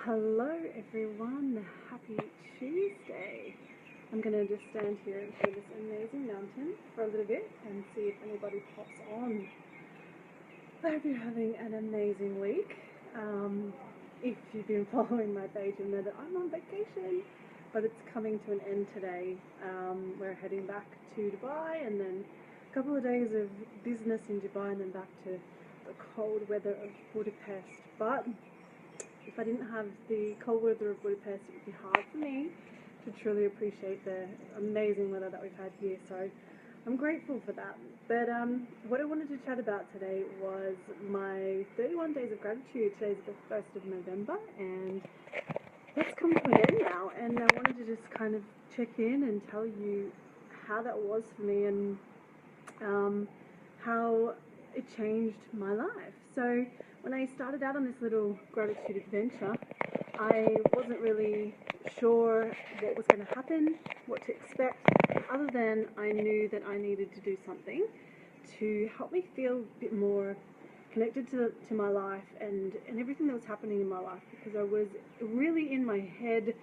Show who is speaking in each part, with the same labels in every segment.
Speaker 1: Hello everyone, happy Tuesday. I'm going to just stand here and show this amazing mountain for a little bit and see if anybody pops on. I hope you're having an amazing week. If you've been following my page, you know that I'm on vacation, but it's coming to an end today. We're heading back to Dubai and then a couple of days of business in Dubai and then back to the cold weather of Budapest. But if I didn't have the cold weather of Budapest, it would be hard for me to truly appreciate the amazing weather that we've had here. So I'm grateful for that. But what I wanted to chat about today was my 31 days of gratitude. Today's the 1st of November and that's come to an end now. And I wanted to just kind of check in and tell you how that was for me and how it changed my life. So when I started out on this little gratitude adventure, I wasn't really sure what was going to happen, what to expect, other than I knew that I needed to do something to help me feel a bit more connected to my life and everything that was happening in my life, because I was really in my head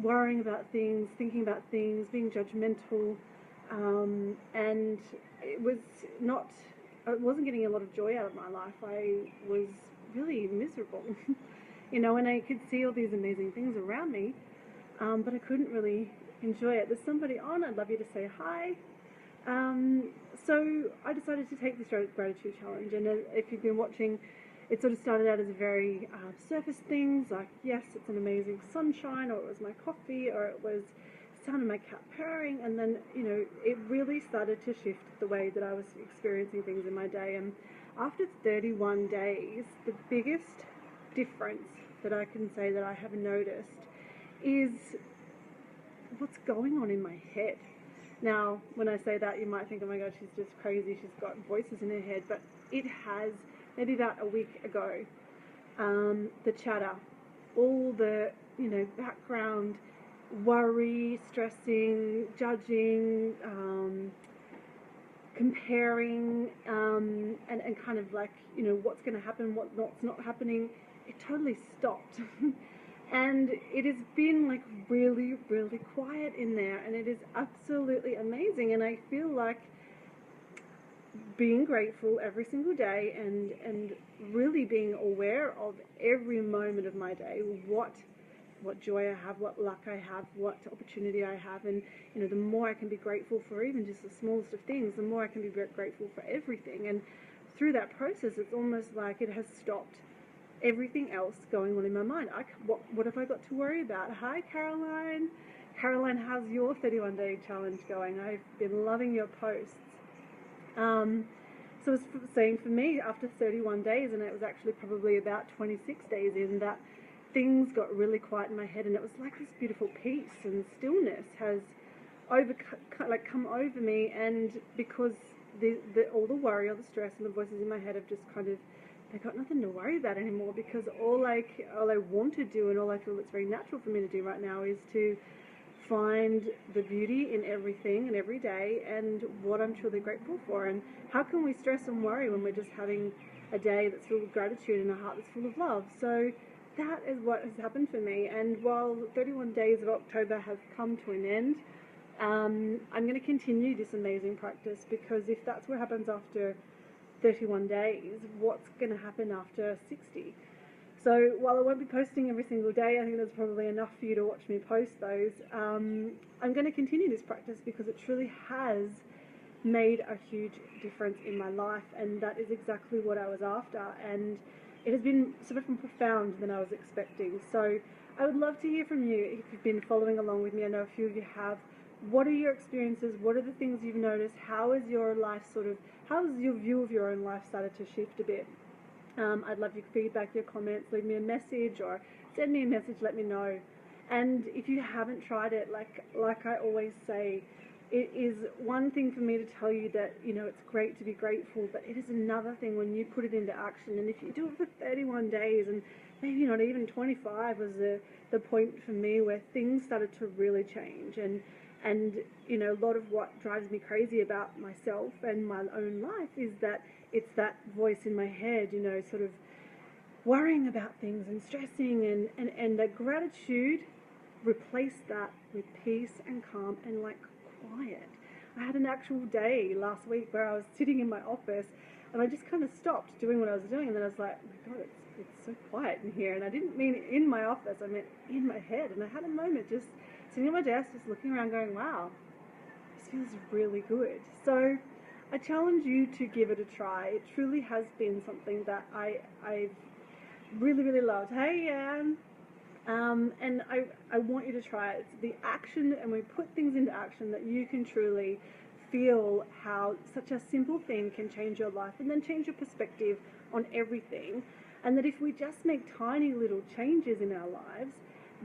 Speaker 1: worrying about things, thinking about things, being judgmental, and I wasn't getting a lot of joy out of my life. I was really miserable, and I could see all these amazing things around me, but I couldn't really enjoy it. There's somebody on, I'd love you to say hi. So I decided to take this gratitude challenge, and if you've been watching, it sort of started out as a very surface things, like yes, it's an amazing sunshine, or it was my coffee, or it was the sound of my cat purring, and then it really started to shift the way that I was experiencing things in my day. And after 31 days, the biggest difference that I can say that I have noticed is what's going on in my head. Now, when I say that, you might think, oh my God, she's just crazy, she's got voices in her head, but it has, maybe about a week ago, the chatter, all the, background worry, stressing, judging, comparing, and kind of like, what's going to happen, what's not happening, it totally stopped. And it has been like really, really quiet in there, and it is absolutely amazing. And I feel like being grateful every single day and really being aware of every moment of my day, what joy I have, what luck I have, what opportunity I have. And the more I can be grateful for even just the smallest of things, the more I can be grateful for everything. And through that process, it's almost like it has stopped everything else going on in my mind. What have I got to worry about? Hi, Caroline. Caroline, how's your 31-day challenge going? I've been loving your posts. So I was saying, for me, after 31 days, and it was actually probably about 26 days in, that things got really quiet in my head, and it was like this beautiful peace and stillness has come over me. And because all the worry, all the stress, and the voices in my head have just kind of, I got nothing to worry about anymore, because all I want to do, and all I feel that's very natural for me to do right now, is to find the beauty in everything and every day, and what I'm truly grateful for. And how can we stress and worry when we're just having a day that's filled with gratitude and a heart that's full of love? So that is what has happened for me. And while 31 days of October have come to an end, I'm going to continue this amazing practice, because if that's what happens after 31 days, what's going to happen after 60? So while I won't be posting every single day, I think there's probably enough for you to watch me post those. I'm going to continue this practice because it truly has made a huge difference in my life, and that is exactly what I was after. And it has been sort of more profound than I was expecting. So I would love to hear from you if you've been following along with me. I know a few of you have. What are your experiences? What are the things you've noticed? How is your life how has your view of your own life started to shift a bit? I'd love your feedback, your comments. Leave me a message or send me a message, let me know. And if you haven't tried it, like I always say, it is one thing for me to tell you that, it's great to be grateful, but it is another thing when you put it into action. And if you do it for 31 days, and maybe not even 25 was the point for me where things started to really change. And a lot of what drives me crazy about myself and my own life is that it's that voice in my head, sort of worrying about things and stressing, and that gratitude, replace that with peace and calm and like quiet. I had an actual day last week where I was sitting in my office and I just kind of stopped doing what I was doing, and then I was like, oh my God, it's so quiet in here. And I didn't mean in my office, I meant in my head. And I had a moment just sitting at my desk, just looking around going, wow, this feels really good. So I challenge you to give it a try. It truly has been something that I've really, really loved. Hey, Anne. And I want you to try it. It's the action, and we put things into action that you can truly feel how such a simple thing can change your life and then change your perspective on everything. And that if we just make tiny little changes in our lives,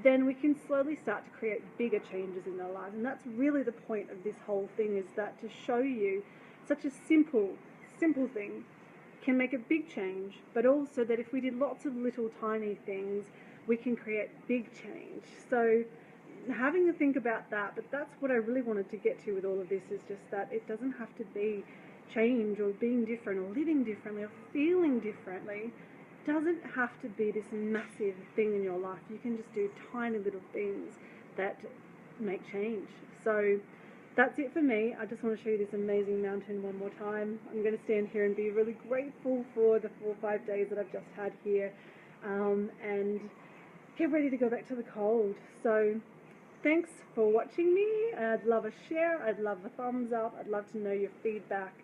Speaker 1: then we can slowly start to create bigger changes in our lives. And that's really the point of this whole thing, is that to show you such a simple thing can make a big change, but also that if we did lots of little tiny things, we can create big change. So having to think about that, but that's what I really wanted to get to with all of this, is just that it doesn't have to be change or being different or living differently or feeling differently. It doesn't have to be this massive thing in your life. You can just do tiny little things that make change. So that's it for me. I just want to show you this amazing mountain one more time. I'm going to stand here and be really grateful for the 4 or 5 days that I've just had here, and get ready to go back to the cold. So thanks for watching me. I'd love a share. I'd love a thumbs up. I'd love to know your feedback.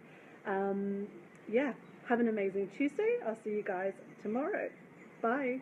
Speaker 1: Yeah, have an amazing Tuesday. I'll see you guys tomorrow. Bye.